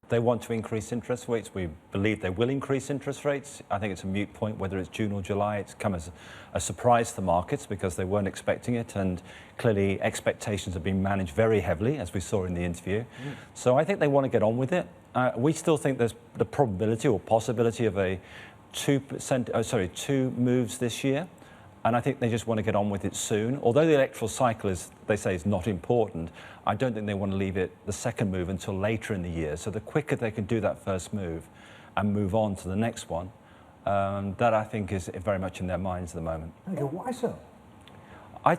They want to increase interest rates. We believe they will increase interest rates. I think it's a moot point whether it's June or July. It's come as a surprise to the markets because they weren't expecting it, and clearly expectations have been managed very heavily, as we saw in the interview. So I think they want to get on with it. We still think there's the probability or possibility of a 2 moves this year. And I think they just want to get on with it soon. Although the electoral cycle is, they say, is not important, I don't think they want to leave it the second move until later in the year. So the quicker they can do that first move and move on to the next one, that I think is very much in their minds at the moment. Okay, why so? I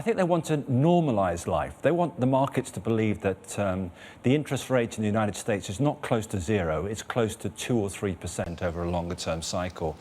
think they want to normalise life. They want the markets to believe that the interest rate in the United States is not close to zero, it's close to 2 or 3% over a longer term cycle.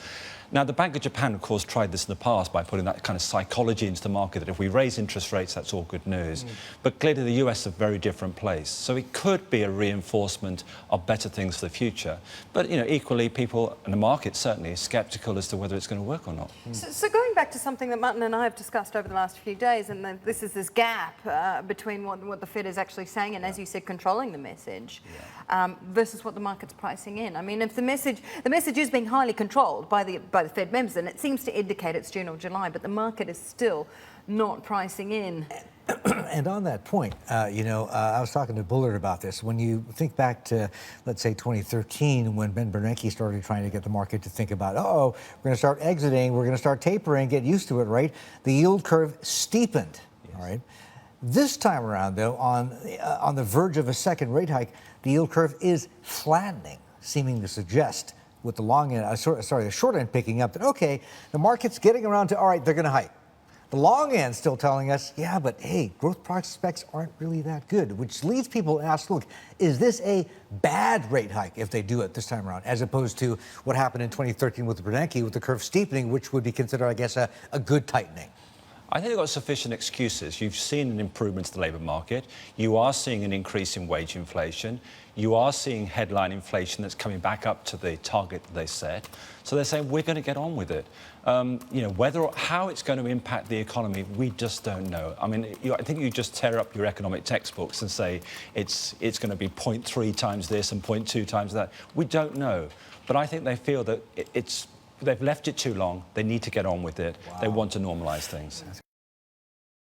Now, the Bank of Japan, of course, tried this in the past by putting that kind of psychology into the market that if we raise interest rates, that's all good news. But clearly the US is a very different place. So it could be a reinforcement of better things for the future. But, you know, equally, people in the market certainly are sceptical as to whether it's going to work or not. So going back to something that Martin and I have discussed over the last few days, and this is this gap between what the Fed is actually saying and, as you said, controlling the message, versus what the market's pricing in. I mean, if the message is being highly controlled by the Fed members, and it seems to indicate it's June or July, but the market is still not pricing in. And on that point, you know, I was talking to Bullard about this. When you think back to, let's say, 2013, when Ben Bernanke started trying to get the market to think about, oh, we're going to start exiting, we're going to start tapering, get used to it, right? The yield curve steepened, all right? This time around, though, on the verge of a second rate hike, the yield curve is flattening, seeming to suggest, with the long end, the short end picking up, that, okay, the market's getting around to, all right, they're going to hike. The long end still telling us, yeah, but hey, growth prospects aren't really that good, which leads people to ask, look, is this a bad rate hike if they do it this time around, as opposed to what happened in 2013 with the Bernanke, with the curve steepening, which would be considered, I guess, a good tightening? I think they've got sufficient excuses. You've seen an improvement to the labour market. You are seeing an increase in wage inflation. You are seeing headline inflation that's coming back up to the target that they set. So they're saying, we're going to get on with it. You know, whether or how it's going to impact the economy, we just don't know. I mean, I think you just tear up your economic textbooks and say it's going to be 0.3 times this and 0.2 times that. We don't know. But I think they feel that they've left it too long. They need to get on with it. Wow. They want to normalise things.